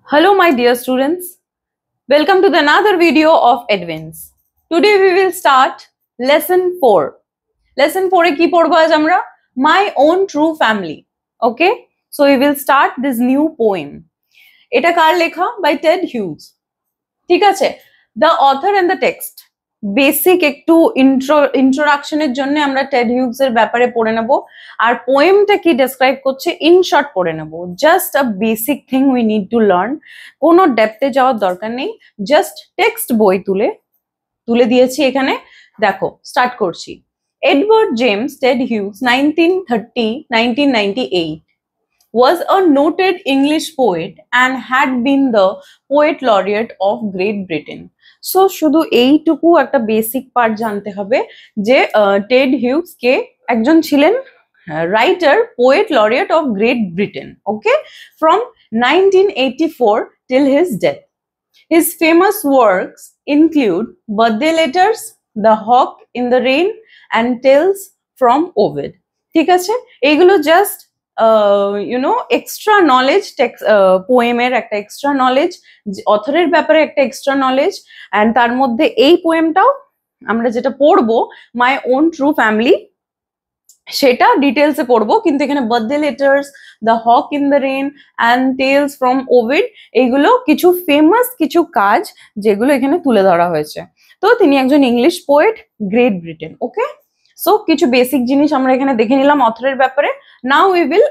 Hello, my dear students. Welcome to another video of Advance. Today we will start lesson 4. Lesson 4 e ki porbo aaj amra? My own true family. Okay? So we will start this new poem. Eta kar lekha? By Ted Hughes. ঠিক আছে? The author and the text. Basic একটু ইন্ট্রোডাকশনের জন্য আমরা Ted হিউগস এর ব্যাপারে পড়ে নেব আর পোয়েমটা কি ডেসক্রাইব করছে ইন শর্ট পড়ে নেব just a basic thing we need to learn কোনো ডেপথে যাওয়ার দরকার নেই জাস্ট টেক্সট বই তুলে দিয়েছি এখানে দেখো স্টার্ট করছি Edward James Ted Hughes 1930-1998 was a noted English poet and had been the poet laureate of Great Britain. So শুধু এইটুকু একটা বেসিক পার্ট জানতে হবে যে টেড হিউগস কে একজন ছিলেন writer poet laureate of great Britain okay from 1984 till his death. His famous works include Birthday Letters, The Hawk in the Rain and Tales from Ovid. ঠিক আছে এইগুলো জাস্ট এক্সট্রা নলেজ পোয়েমের একটা extra knowledge অথরের ব্যাপারে একটা extra knowledge and তার মধ্যে এই পোয়েমটাও আমরা যেটা পড়বো মাই ওন ট্রু ফ্যামিলি সেটা ডিটেলসে পড়বো কিন্তু এখানে birthday letters the hawk in the rain and tales from Ovid এইগুলো কিছু ফেমাস কিছু কাজ যেগুলো এখানে তুলে ধরা হয়েছে তো তিনি একজন English poet great Britain okay so কিছু বেসিক জিনিস আমরা এখানে দেখে নিলাম অথরের ব্যাপারে now we will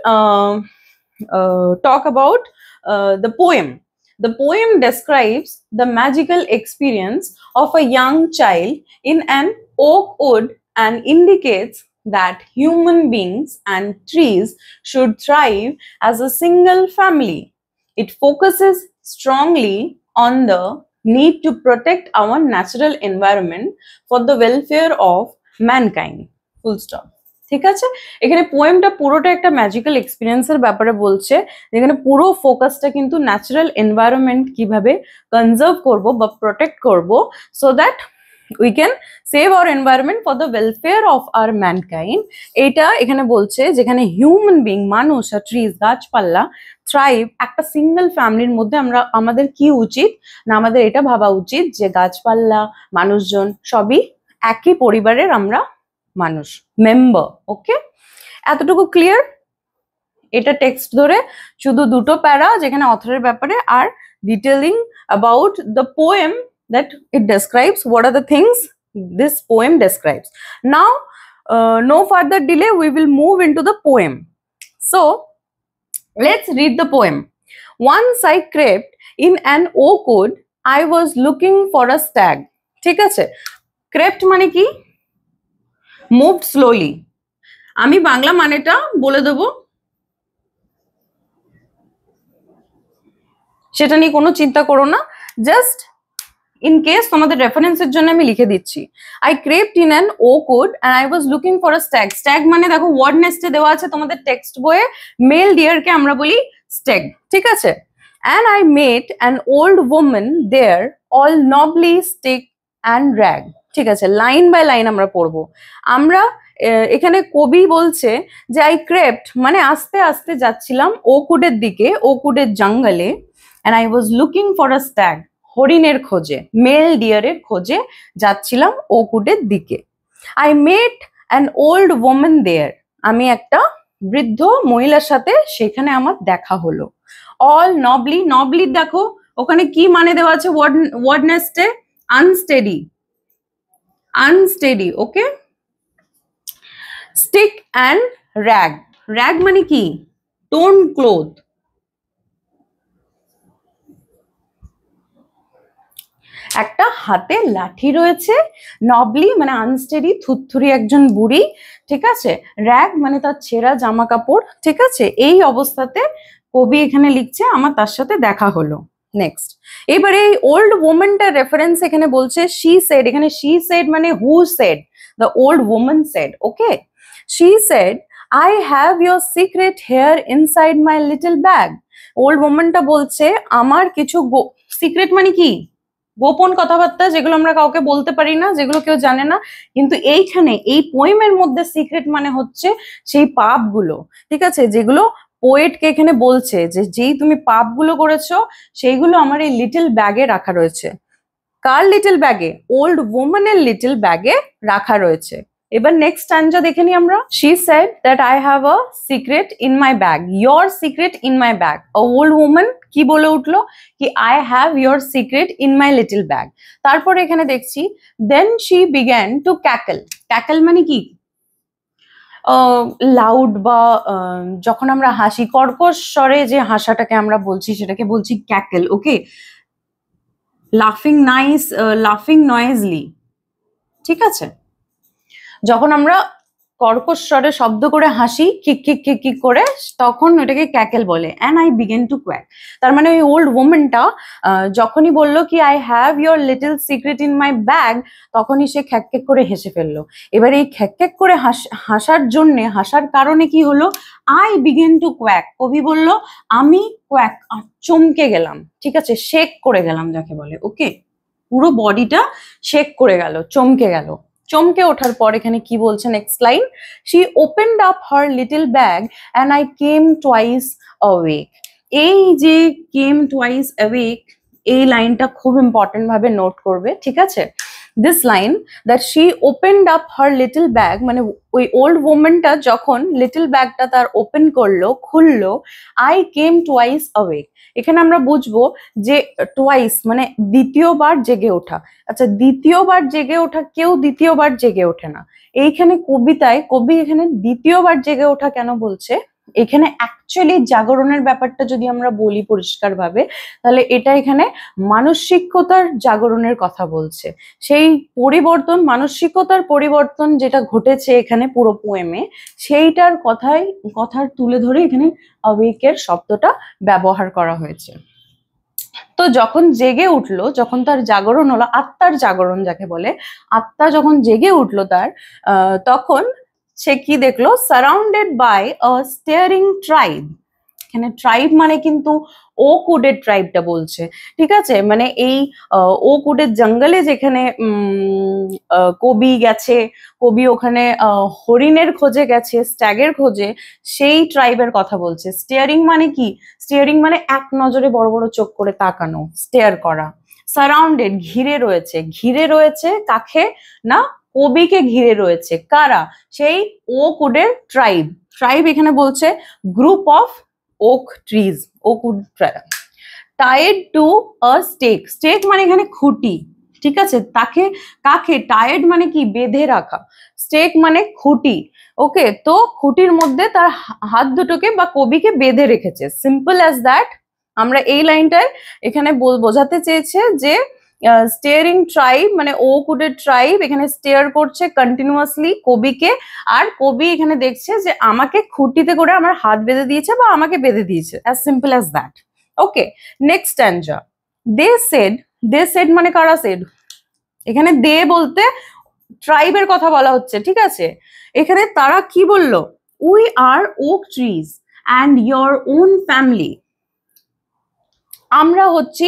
talk about the poem. The poem describes the magical experience of a young child in an oak wood and indicates that human beings and trees should thrive as a single family. It focuses strongly on the need to protect our natural environment for the welfare of mankind. Full stop. ঠিক আছে এখানে পোয়েমটা পুরোটা একটা magical এক্সপিরিয়েন্সের ব্যাপারে বলছে যেখানে পুরো ফোকাসটা কিন্তু ন্যাচারাল এনভায়রনমেন্ট কিভাবে কনজার্ভ করব বা প্রোটেক্ট করব so that we can save our environment for the welfare of our mankind এটা এখানে বলছে যেখানে হিউম্যান বিং মানুষ আর ট্রিজ গাছপালা থ্রাইভ একটা সিঙ্গেল ফ্যামিলির মধ্যে আমাদের কি উচিত না আমাদের এটা ভাবা উচিত যে গাছপালা মানুষজন সবই একই পরিবারের আমরা মানুষ মেম্বার ওকে এতটুকু ক্লিয়ার এটা টেক্সট ধরে শুধু দুটো প্যারা যেখানে অথরের ব্যাপারে আর detailing about the poem that it describes what are the things this poem describes now no further delay we will move into the poem so let's read the poem once I crept in an oak wood I was looking for a stag ঠিক আছে crept মানে কি moved slowly আমি বাংলা মানেটা বলে দেব সেটা নিয়ে কোনো চিন্তা করো না জাস্ট ইন কেস তোমাদের রেফারেন্সের জন্য আমি লিখে দিচ্ছি I crept in an oak wood and I was looking for a stag stag মানে দেখো ওয়ার্ড নেস্টে দেওয়া আছে তোমাদের টেক্সট বইয়ে মেল ডিয়ার কে আমরা বলি stag ঠিক আছে and I met an old woman there all nobly stick and rag ঠিক আছে লাইন বাই লাইন আমরা পড়বো আমরা এখানে কবি বলছে যে আই ক্রেপ্ট মানে আস্তে আস্তে যাচ্ছিলাম ওকুডের দিকে ওকুডের জঙ্গলে and I was looking for a stag হরিণের খোঁজে মেল ডিয়ারের খোঁজে যাচ্ছিলাম ওকুডের দিকে I met an old woman there আমি একটা বৃদ্ধ মহিলার সাথে সেখানে আমার দেখা হলো all nobly দেখো ওখানে কি মানে দেওয়া আছে word নেস্টে unsteady okay stick and rag মানে কি torn cloth একটা হাতে লাঠি রয়েছে নবলি মানে আনস্টেডি থুতথুরি একজন বুড়ি ঠিক আছে র‍্যাগ মানে তার ছেঁড়া জামা কাপড় ঠিক আছে এই অবস্থাতে কবি এখানে লিখছে আমার তার সাথে দেখা হলো নেক্সট এবারে এই ওল্ড ওম্যানটার রেফারেন্স এখানে বলছে শি সেড এখানে শি সেড মানে who said the old woman said okay she said I have your secret here inside my little bag old ওম্যানটা বলছে আমার কিছু সিক্রেট মানে কি গোপন কথাবার্তা যেগুলো আমরা কাউকে বলতে পারি না যেগুলো কেউ জানে না কিন্তু এইখানে এই পোয়েমের মধ্যে সিক্রেট মানে হচ্ছে সেই পাপগুলো ঠিক আছে যেগুলো পোয়েটকে এখানে বলছে যে যেই তুমি পাপগুলো করেছো সেইগুলো আমার এই লিটল ব্যাগে রাখা রয়েছে। কার লিটল ব্যাগে? ওল্ড ওম্যানের লিটল ব্যাগে রাখা রয়েছে। এবার নেক্সট স্ট্যান্জা দেখে নিই আমরা। She said that I have a secret in my bag, your secret in my bag. Old woman কি বলে উঠলো কি I have your secret in my little bag. তারপরে এখানে দেখছি then she began to cackle. Cackle মানে কি? Loud বা যখন আমরা হাসি, কর্কশ স্বরে যে হাসাটাকে আমরা বলছি সেটাকে বলছি ক্যাকল। ওকে, লাফিং নাইস, লাফিং নয়েজলি, ঠিক আছে? যখন আমরা কর্কশ স্বরে শব্দ করে হাসি কিক কিক কিক কিক করে, তখন ওটাকে ক্যাকেল বলে। And I began to quack. তার মানে ওই ওল্ড ওমেনটা যখনই বললো কি I have your little secret in my bag, তখনই সে খ্যাক খ্যাক করে হেসে ফেললো। এবার এই খ্যাক খ্যাক করে হাসার জন্যে, হাসার কারণে কি হলো, আই বিগেন টু কোয়াক। কবি বলল আমি কোয়াক, চমকে গেলাম, ঠিক আছে, শেক করে গেলাম যাকে বলে। ওকে, পুরো বডিটা শেক করে গেল, চমকে গেল। চমকে ওঠার পর এখানে কি বলছে next line, she opened up her little bag and I came twice awake. এই যে কেম টুয়াইস অ্যাওয়েক, এই লাইনটা খুব ইম্পর্টেন্ট ভাবে নোট করবে, ঠিক আছে? This line that she opened up her little bag, মানে ওই ওল্ড ওম্যানটা যখন লিটল ব্যাগটা তার ওপেন করলো, খুললো, আই কেম টুয়াইস অ্যাওয়েক। এখানে আমরা বুঝবো যে টুয়াইস মানে দ্বিতীয়বার জেগে ওঠা। আচ্ছা, দ্বিতীয়বার জেগে ওঠা, কেউ দ্বিতীয়বার জেগে ওঠে না। এইখানে কবিতায় কবি এখানে দ্বিতীয়বার জেগে ওঠা কেন বলছে? এখানে অ্যাকচুয়ালি জাগরণের ব্যাপারটা যদি আমরা বলি পরিষ্কার ভাবে, তাহলে এটা এখানে মানসিকতার জাগরণের কথা বলছে। সেই পরিবর্তন, মানসিকতার পরিবর্তন যেটা ঘটেছে এখানে পুরো পোয়েমে, সেইটার কথার তুলে ধরে এখানে অ্যাওয়েকের শব্দটা ব্যবহার করা হয়েছে। তো যখন জেগে উঠলো, যখন তার জাগরণ হলো, আত্মার জাগরণ যাকে বলে, আত্মা যখন জেগে উঠলো তার, তখন সে কি দেখলো, surrounded by a staring tribe. এখানে ট্রাইব মানে কিন্তু ওক উডের ট্রাইবটা বলছে, ঠিক আছে? মানে এই ওক উডের জঙ্গলে যেখানে কবি গেছে, কবি ওখানে হরিণের খোঁজে গেছে, স্ট্যাগের খোঁজে, সেই ট্রাইবের কথা বলছে। স্টেয়ারিং মানে কি? স্টেয়ারিং মানে এক নজরে বড় বড় চোখ করে তাকানো, স্টেয়ার করা। সারাউন্ডেড ঘিরে রয়েছে, ঘিরে রয়েছে কাকে না, কবিকে ঘিরে রয়েছে। কারা? সেই ওক উডের ট্রাইব। ট্রাইব এখানে বলছে group of oak trees, oak wood tied to a stake. Stake মানে এখানে খুঁটি, ঠিক আছে? তাকে কাকে, টায়ার্ড মানে কি, বেঁধে রাখা, স্টেক মানে খুঁটি। ওকে, তো খুঁটির মধ্যে তার হাত দুটোকে বা কবিকে বেঁধে রেখেছে। Simple as that. আমরা এই লাইনটায় এখানে বোঝাতে চেয়েছে যে স্টেয়ারিং ট্রাইব মানে ওক উডের ট্রাইব এখানে স্টেয়ার করছে কন্টিনিউয়াসলি কবিকে, আর কবি এখানে দেখছে যে আমাকে খুঁটিতে করে আমার হাত বেঁধে দিয়েছে বা আমাকে বেঁধে দিয়েছে। As simple as that. Okay, next stanza. They said, they said মানে কারা সেড? এখানে দে বলতে ট্রাইবের কথা বলা হচ্ছে, ঠিক আছে? এখানে তারা কি বললো, we are oak trees and your own family. আমরা হচ্ছি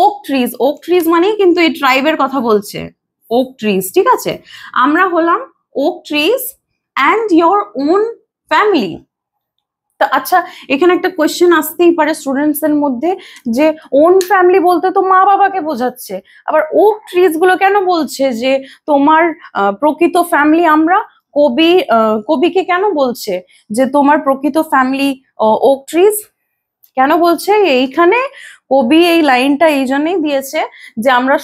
ওক ট্রিজ। ওক ট্রিজ মানেই কিন্তু এই ট্রাইবের কথা বলছে, ওক ট্রিজ, ঠিক আছে? আমরা হলাম oak trees and your own family. তা আচ্ছা, এখানে একটা কোয়েশ্চেন আসতেই পারে স্টুডেন্টস এর মধ্যে যে ওন ফ্যামিলি বলতে তো মা বাবাকে বোঝাচ্ছে, আবার ওক ট্রিজ গুলো কেন বলছে যে তোমার প্রকৃত ফ্যামিলি আমরা? কবিকে কেন বলছে যে তোমার প্রকৃত ফ্যামিলি ওক ট্রিজ? কেন বলছে? এইখানে কবি এই লাইনটা এই জন্যই দিয়েছে যে আমরা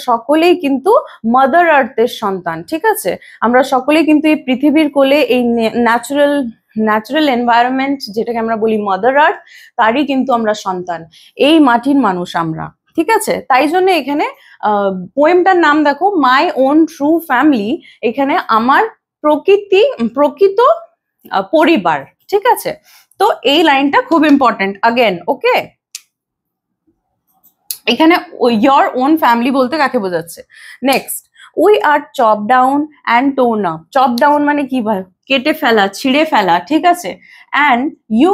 সকলেই কিন্তু মাদার আর্থের সন্তান, ঠিক আছে? আমরা সকলেই কিন্তু এই পৃথিবীর কোলে এই ন্যাচারাল এনভায়রনমেন্ট যেটাকে আমরা বলি মাদার আর্থ, তারই কিন্তু আমরা সন্তান, এই মাটির মানুষ আমরা, ঠিক আছে? তাই জন্য এখানে পোয়েমটার নাম দেখো মাই ওন ট্রু ফ্যামিলি। এখানে আমার প্রকৃত পরিবার, ঠিক আছে? তো এই লাইনটা খুব ইম্পর্টেন্ট আগেন। ওকে, এখানে ইয়োর ওন ফ্যামিলি বলতে কাকে বোঝাচ্ছে? Next, we are chop down and torn up. Chop down মানে কি ভাই, কেটে ফেলা, ছিঁড়ে ফেলা, ঠিক আছে। And you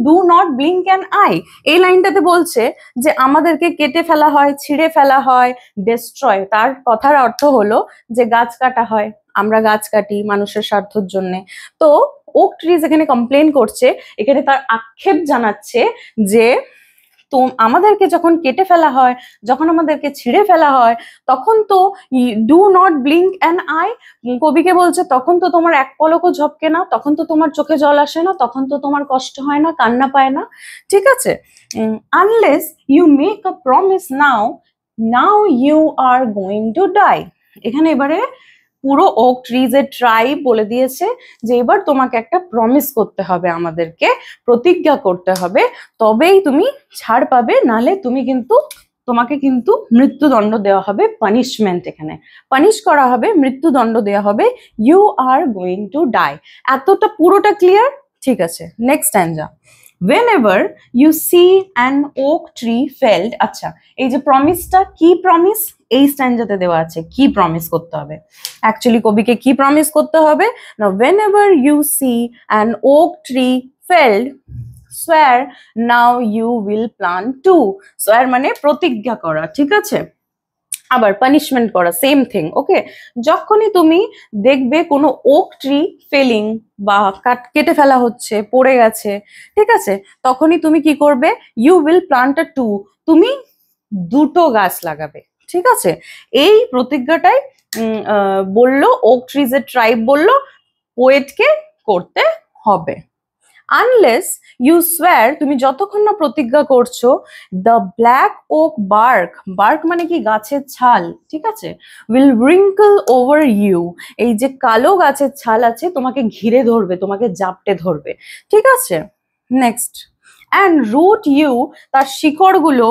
do not blink an eye, এই লাইনটাতে বলছে যে আমাদেরকে কেটে ফেলা হয়, ছিঁড়ে ফেলা হয়, ডেস্ট্রয়। তার কথার অর্থ হলো যে গাছ কাটা হয়, আমরা গাছ কাটি মানুষের স্বার্থের জন্য। তো ওক ট্রিজ এখানে কমপ্লেন করছে, এখানে তার আক্ষেপ জানাচ্ছে যে তো আমাদেরকে যখন কেটে ফেলা হয়, যখন আমাদেরকে ছিঁড়ে ফেলা হয়, তখন তো do not blink an I, কবিকে বলছে তখন তো তোমার এক পলকও ঝপকে না, তখন তো তোমার চোখে জল আসে না, তখন তো তোমার কষ্ট হয় না, কান্না পায় না, ঠিক আছে। Unless you make a promise now, now you are going to die. এখানে এবারে পুরো ওক ট্রিজ এর ট্রাইব বলে দিয়েছে যে এবার তোমাকে একটা প্রমিস করতে হবে, আমাদেরকে প্রতিজ্ঞা করতে হবে, তবেই তুমি ছাড় পাবে, নালে তুমি কিন্তু তোমাকে কিন্তু মৃত্যুদণ্ড দেওয়া হবে, পানিশমেন্ট, এখানে পানিশ করা হবে, মৃত্যুদণ্ড দেওয়া হবে, you are going to die. এতটা পুরোটা ক্লিয়ার? ঠিক আছে, next stanza. whenever you see an oak tree felled, আচ্ছা এই যে প্রমিসটা, কি প্রমিস এই স্ট্যান্ডাতে দেওয়া আছে, কি প্রমিস করতে হবে, অ্যাকচুয়ালি কবিকে কি প্রমিস করতে হবে না, whenever you see an oak tree felled swear now you will plant two, swear মানে প্রতিজ্ঞা করা, ঠিক আছে। আবার পানিশমেন্ট করা, সেম থিং, ওকে। যখনই তুমি দেখবে কোনো ওক ট্রি ফেলিং বা কেটে ফেলা হচ্ছে, পড়ে গেছে, ঠিক আছে, তখনই তুমি কি করবে, you will plant a two, তুমি দুটো গাছ লাগাবে, ঠিক আছে। এই প্রতিজ্ঞাটাই বললো ওক ট্রিজের ট্রাইব বললো পোয়েটকে করতে হবে। আনলেস ইউ সোয়ার, তুমি যতক্ষণ না প্রতিজ্ঞা করছো, the black oak bark, bark মানে কি গাছের ছাল, ঠিক আছে, উইল রিঙ্কল ওভার ইউ, এই যে কালো গাছের ছাল আছে তোমাকে ঘিরে ধরবে, তোমাকে জাপটে ধরবে, ঠিক আছে। নেক্সট, অ্যান্ড রুট ইউ, তার শিকড়গুলো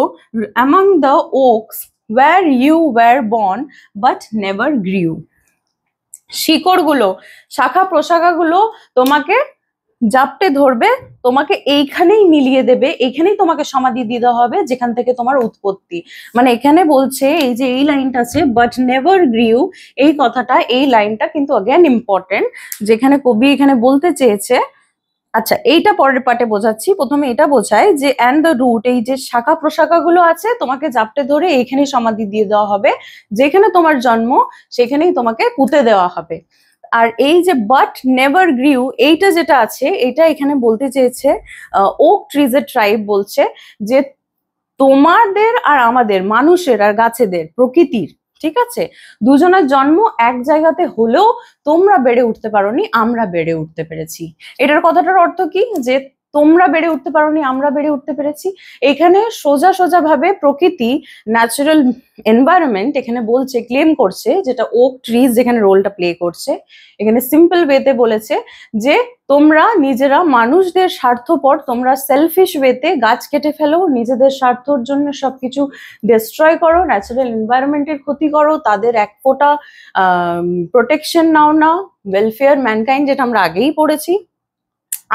among the oaks were you were born but never grew, শিকড়গুলো, শাখা প্রশাখাগুলো তোমাকে জাপটে ধরবে, তোমাকে এইখানেই মিলিয়ে দেবে, এইখানেই তোমাকে সমাধি দিতে হবে যেখান থেকে তোমার উৎপত্তি। মানে এখানে বলছে এই যে এই লাইনটা আছে বাট নেভার গ্রিউ, এই কথাটা, এই লাইনটা কিন্তু অ্যাগেন ইম্পর্টেন্ট, যেখানে কবি এখানে বলতে চেয়েছে, আচ্ছা এইটা পরের পার্টে বোঝাচ্ছি, প্রথমে এটা বোঝায় যে অ্যান্ড দ্য রুট, এই যে শাখা প্রশাখাগুলো আছে তোমাকে জাপটে ধরে এইখানেই সমাধি দিয়ে দেওয়া হবে, যেখানে তোমার জন্ম সেখানেই তোমাকে পুঁতে দেওয়া হবে। আর এই যে বাট নেভার গ্রিউ, এইটা যেটা আছে, এটা এখানে বলতে চেয়েছে ওক ট্রিজের ট্রাইব বলছে যে তোমাদের আর আমাদের, মানুষের আর গাছেদের, প্রকৃতির, ঠিক আছে, দুজনের জন্ম এক জায়গাতে হলেও তোমরা বেড়ে উঠতে পারোনি, আমরা বেড়ে উঠতে পেরেছি। এটার কথাটার অর্থ কি, যে তোমরা বেড়ে উঠতে পারোনি, আমরা বেড়ে উঠতে পেরেছি। এখানে সোজা সোজা ভাবে প্রকৃতি, ন্যাচারাল এনভায়রনমেন্ট এখানে বলছে, ক্লেম করছে, যেটা ওক ট্রিজ যেখানে রোলটা প্লে করছে, এখানে সিম্পল ওয়েতে বলেছে যে তোমরা নিজেরা মানুষদের স্বার্থপর, তোমরা সেলফিশ ওয়েতে গাছ কেটে ফেলো, নিজেদের স্বার্থর জন্য সবকিছু ডিস্ট্রয় করো, ন্যাচারাল এনভায়রনমেন্টের ক্ষতি করো, তাদের এক ফোঁটা প্রোটেকশন নাও না, ওয়েলফেয়ার ম্যানকাইন্ড, যেটা আমরা আগেই পড়েছি।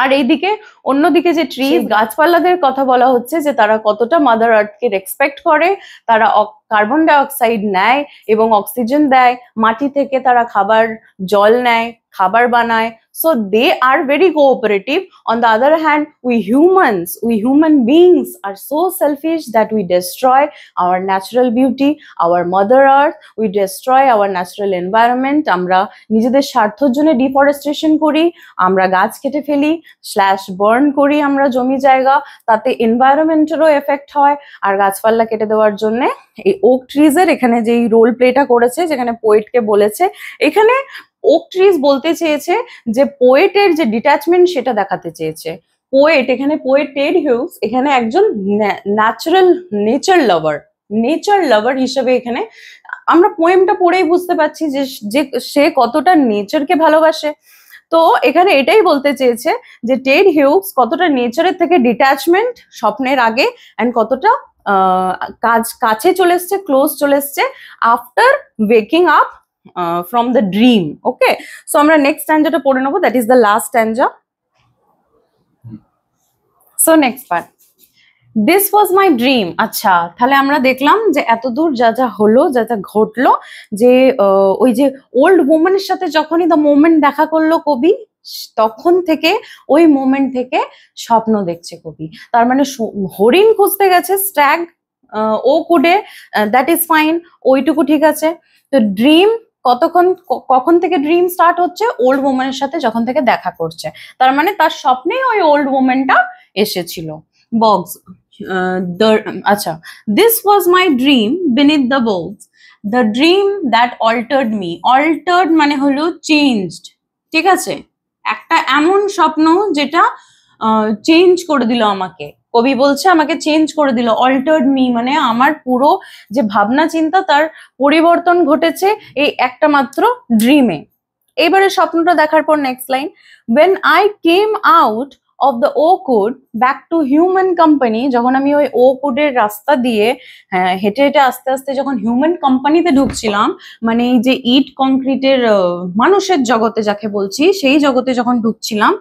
আর এইদিকে অন্যদিকে যে ট্রিজ, গাছপালাদের কথা বলা হচ্ছে যে তারা কতটা মাদার আর্থকে রেসপেক্ট করে, তারা কার্বন ডাই অক্সাইড নেয় এবং অক্সিজেন দেয়, মাটি থেকে তারা খাবার, জল নেয়, খাবার বানায়, so they are very cooperative. On the other hand, we human beings are so selfish that we destroy our natural beauty, our mother earth, we destroy our natural environment, আমরা নিজেদের স্বার্থের জন্য ডিফরেস্টেশন করি, আমরা গাছ কেটে ফেলি, বার্ন করি আমরা জমি জায়গা, তাতে এনভায়রনমেন্টেরও এফেক্ট হয়। আর গাছপালা কেটে দেওয়ার জন্য এই ওক ট্রিজের এখানে যেই রোল প্লেটা করেছে, যেখানে পোয়েটকে বলেছে, এখানে ওক ট্রিজ বলতে চেয়েছে যে পোয়েটের যে ডিট্যাচমেন্ট সেটা দেখাতে চেয়েছে। পোয়েট এখানে, পোয়েট টেড হিউজ এখানে একজন নেচার লাভার হিসেবে এখানে আমরা পোয়েমটা পড়েই বুঝতে পারছি যে সে কতটা নেচারকে ভালোবাসে। তো এখানে এটাই বলতে চেয়েছে যে টেড হিউজ কতটা নেচারের থেকে ডিট্যাচমেন্ট স্বপ্নের আগে, অ্যান্ড কতটা কাছে চলে এসছে, ক্লোজ চলে এসছে after waking up from the dream. Okay, so আমরা next stanza টা পড়ে নেবো, that is the last stanza. So next part, this was my dream. আচ্ছা, তাহলে আমরা দেখলাম যে এতদূর যা যা হলো, যা যা ঘটলো, যে ওই যে ওল্ড ওম্যানের সাথে যখনই দ্য মোমেন্ট দেখা করলো কবি, তখন থেকে ওই মোমেন্ট থেকে স্বপ্ন দেখছে কবি। তার মানে হরিণ খুঁজতে গেছে, স্ট্যাগ ও কুডে, দ্যাট ইজ ফাইন, ওইটুকু ঠিক আছে। তো ড্রিম কখন থেকে ড্রিম স্টার্ট হচ্ছে? ওল্ড ওম্যানের সাথে যখন থেকে দেখা করছে, তার মানে তার স্বপ্নে ওই ওল্ড ওম্যানটা এসেছিল। বক্স আচ্ছা, this was my dream beneath the box, the dream that altered me. Altered মানে হলো চেঞ্জড, ঠিক আছে? একটা এমন স্বপ্ন যেটা চেঞ্জ করে দিল আমাকে। কবি বলছে আমাকে চেঞ্জ করে দিল। অল্টার্ড মি মানে আমার পুরো যে ভাবনা চিন্তা তার পরিবর্তন ঘটেছে এই একটা মাত্র ড্রিমে। এইবারে স্বপ্নটা দেখার পর next line, when I came out of the oak wood back to human company, যখন আমি ওই ওক উডের রাস্তা দিয়ে হেঁটে হেঁটে আস্তে আস্তে যখন হিউম্যান কোম্পানিতে ঢুকছিলাম, মানে এই যে ইট কংক্রিটের মানুষের জগতে যাকে বলছি, সেই জগতে যখন ঢুকছিলাম,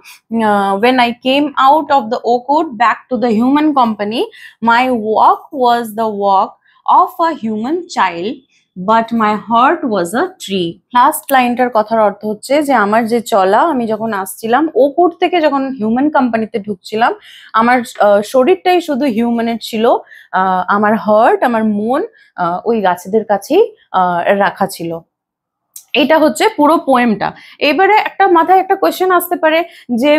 when I came out of the oak wood back to the human company, my walk was the walk of a human child, but my heart was a tree. Last লাইনটার কথার অর্থ হচ্ছে যে আমার যে চলা, আমি যখন আসছিলাম ওপর থেকে, যখন হিউম্যান কোম্পানিতে ঢুকছিলাম, আমার শরীরটাই শুধু হিউম্যানের ছিল, আমার হার্ট, আমার মন ওই গাছেদের কাছেই রাখা ছিল। এটা হচ্ছে পুরো পোয়েমটা। এবারে একটা মাথায় একটা কোয়েশ্চেন আসতে পারে যে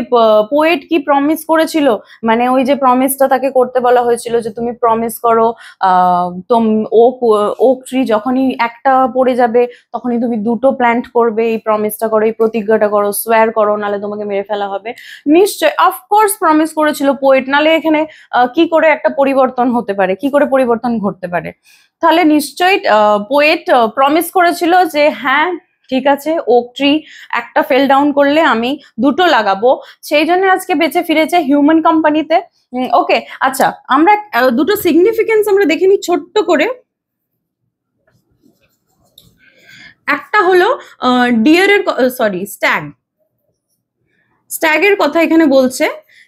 পোয়েট কি প্রমিস করেছিল? মানে ওই যে প্রমিসটা তাকে করতে বলা হয়েছিল যে তুমি প্রমিস করো ওক ট্রি যখনই একটা পড়ে যাবে তখনই তুমি দুটো প্ল্যান্ট করবে, এই প্রমিসটা করো, এই প্রতিজ্ঞাটা করো, সোয়ার করো, নালে তোমাকে মেরে ফেলা হবে। নিশ্চয় অফকোর্স প্রমিস করেছিল পোয়েট, নালে এখানে কি করে একটা পরিবর্তন হতে পারে, কি করে পরিবর্তন ঘটতে পারে? তাহলে নিশ্চয়ই পোয়েট প্রমিস করেছিল যে হ্যাঁ ঠিক আছে, ওক ট্রি একটা ফেল ডাউন করলে আমি দুটো লাগাবো, সেই জন্য আজকে বেঁচে ফিরেছে হিউম্যান কোম্পানিতে। ওকে, আচ্ছা, আমরা দুটো সিগনিফিকেন্স আমরা দেখে নিই ছোট্ট করে। একটা হলো ডিয়ারের, সরি স্ট্যাগের কথা এখানে বলছে,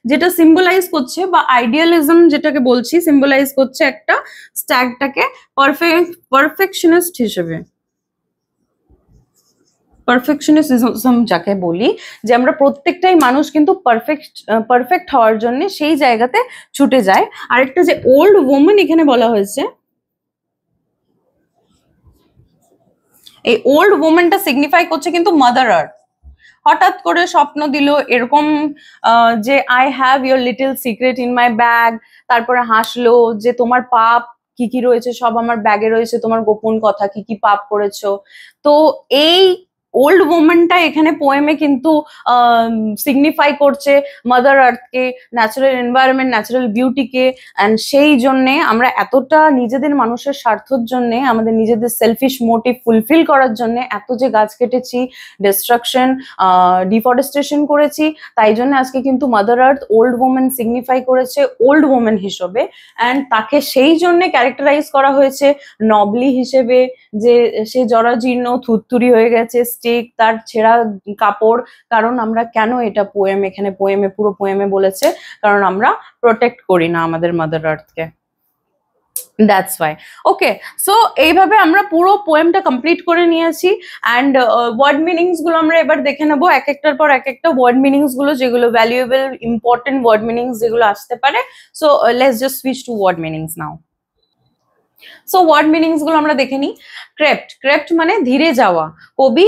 যেটা সিম্বলাইজ করছে, বা আইডিয়ালিজম যেটাকে বলছি সিম্বলাইজ করছে একটা স্ট্যাগটাকে পারফেকশনিস্ট হিসেবে। পারফেকশনিজম যাকে বলি, যে আমরা প্রত্যেকটাই মানুষ কিন্তু পারফেক্ট হওয়ার জন্য সেই জায়গাতে ছুটে যায়। আরেকটা যে ওল্ড ওম্যান এখানে বলা হয়েছে, এই ওল্ড ওম্যানটা সিগনিফাই করছে কিন্তু মাদার আর্থ। হঠাৎ করে স্বপ্ন দিল এরকম যে I have your little secret in my bag, তারপরে হাসলো যে তোমার পাপ কি কি রয়েছে সব আমার ব্যাগে রয়েছে, তোমার গোপন কথা, কি কি পাপ করেছো। তো এই ওল্ড ওম্যানটা এখানে পোয়েমে কিন্তু সিগনিফাই করছে মাদার আর্থকে, ন্যাচারাল এনভায়রনমেন্ট, ন্যাচারাল বিউটিকে। অ্যান্ড সেই জন্যে আমরা এতটা নিজেদের মানুষের স্বার্থের জন্যে, আমাদের নিজেদের সেলফিশ মোটিভ ফুলফিল করার জন্য এত যে গাছ কেটেছি, ডিস্ট্রাকশন, ডিফরেস্টেশন করেছি, তাই জন্য আজকে কিন্তু mother earth old woman signify করেছে ওল্ড ওম্যান হিসেবে। অ্যান্ড তাকে সেই জন্য ক্যারেক্টারাইজ করা হয়েছে নবলি হিসেবে, যে সে জরাজীর্ণ থুরথুরি হয়ে গেছে, স্টেক, তার ছেঁড়া কাপড়। কারণ আমরা কেন এটা পোয়েম, এখানে পোয়েমে, পুরো পোয়েমে বলেছে কারণ আমরা প্রোটেক্ট করি না আমাদের মাদার আর্থকে, দ্যাটস ওয়াই। ওকে, সো এইভাবে আমরা পুরো পোয়েমটা কমপ্লিট করে নিয়েছি। অ্যান্ড ওয়ার্ড মিনিংস গুলো আমরা এবার দেখে নেবো এক একটার পর এক একটা ওয়ার্ড মিনিংস গুলো, যেগুলো ভ্যালুয়েবল ইম্পর্টেন্ট ওয়ার্ড মিনিংস যেগুলো আসতে পারে। So let's just switch to word meanings now. So word meanings গুলো আমরা দেখে নিই। ক্রেপ্ট মানে ধীরে যাওয়া। কবি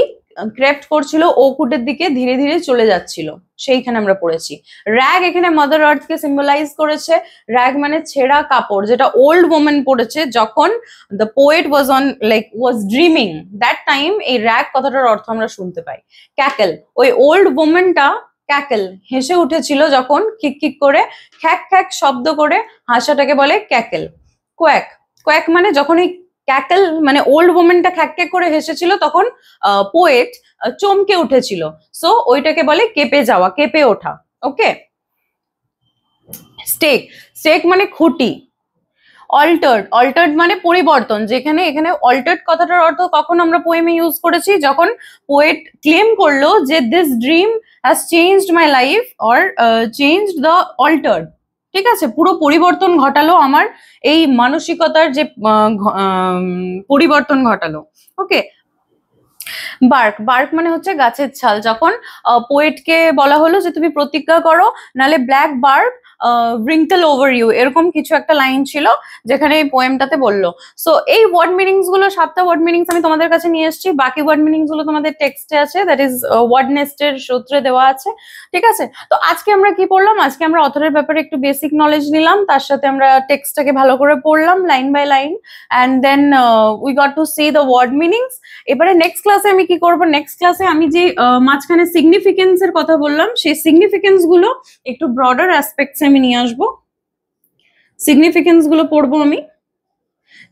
ক্রেপ্ট করছিল ওকুটের দিকে, ধীরে ধীরে চলে যাচ্ছিল, সেইখানে আমরা পড়েছি। র্যাগ এখানে মাদার আর্থকে সিম্বলাইজ করেছে। র্যাগ মানে ছেঁড়া কাপড়, যেটা ওল্ড ওম্যান পড়েছে যখন the poet was dreaming that time. এই র্যাগ কথাটার অর্থ আমরা শুনতে পাই। ক্যাকেল, ওই ওল্ড ওম্যানটা ক্যাকেল, হেসে উঠেছিল যখন কিক কিক করে খ্যাক খ্যাক শব্দ করে হাসাটাকে বলে ক্যাকেল। কোয়াক মানে যখন এই ক্যাকেল মানে ওল্ড ওম্যানটা খ্যাক খ্যাক করে হেসেছিল তখন পোয়েট চমকে উঠেছিল, সো ওইটাকে বলে কেঁপে যাওয়া, কেঁপে ওঠা। ওকে, স্টেক মানে খুঁটি। অল্টার্ড মানে পরিবর্তন, যেখানে এখানে অল্টার্ড কথাটার অর্থ কখন আমরা পোয়েমে ইউজ করেছি, যখন পোয়েট ক্লেম করলো যে this dream has changed my life or changed the altered, ঠিক আছে, পুরো পরিবর্তন ঘটালো আমার এই মানসিকতার যে পরিবর্তন ঘটালো। ওকে, বার্ক, বার্ক মানে হচ্ছে গাছের ছাল। যখন পোয়েটকে বলা হলো যে তুমি প্রতিজ্ঞা করো, নালে black bark wrinkle over you, এরকম কিছু একটা লাইন ছিল যেখানে এই পোয়েমটাতে বললো। সো এই ওয়ার্ড মিনিংস গুলো, 7টা ওয়ার্ড মিনিংস আমি তোমাদের কাছে নিয়ে এসেছি। বাকি ওয়ার্ড মিনিংস গুলো তোমাদের টেক্সটে আছে, দ্যাট ইজ ওয়ার্ড নেস্টের সূত্রে দেওয়া আছে। ঠিক আছে, তো আজকে আমরা কি পড়লাম? আজকে আমরা অথরের ব্যাপারে একটু বেসিক নলেজ নিলাম, তার সাথে আমরা টেক্সটটাকে ভালো করে পড়লাম line by line, and then we got to see the word meanings. এবারে নেক্সট ক্লাসে আমি কি করব? নেক্সট ক্লাসে আমি যে মাঝখানে সিগনিফিকেন্স এর কথা বললাম, সেই সিগনিফিকেন্স গুলো একটু ব্রডার অ্যাসপেক্টসে আমি নিয়ে আসবো। সিগনিফিকেন্স গুলো পড়বো আমি,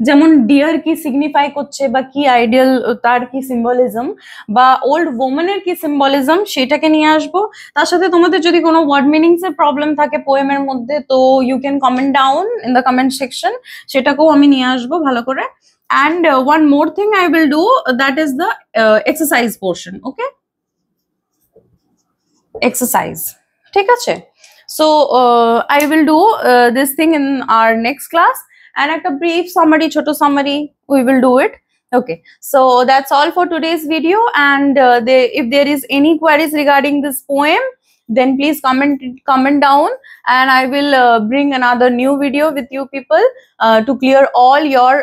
যেমন ডিয়ার কি সিগনিফাই করছে, বা কি আইডিয়াল, তার কি সিম্বলিজম, বা ওল্ড ওম্যানের কি সিম্বলিজম, সেটাকে নিয়ে আসবো। তার সাথে তোমাদের যদি কোনো ওয়ার্ড মিনিংস এর প্রবলেম থাকে পোয়েমের মধ্যে, তো you can comment down in the comment section, সেটাকেও আমি নিয়ে আসবো ভালো করে। And one more thing I will do, that is the exercise portion. Okay, exercise, ঠিক আছে? So I will do this thing in our next class, and at a brief summary, choto summary, we will do it. Okay, so that's all for today's video, and if there is any queries regarding this poem, then please comment down, and I will bring another new video with you people to clear all your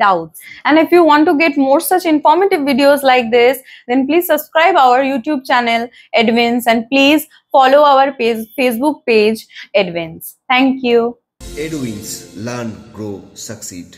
doubts. And if you want to get more such informative videos like this, then please subscribe our YouTube channel Edwins, and please follow our Facebook page Edwins. Thank you. Edwins, learn, grow, succeed.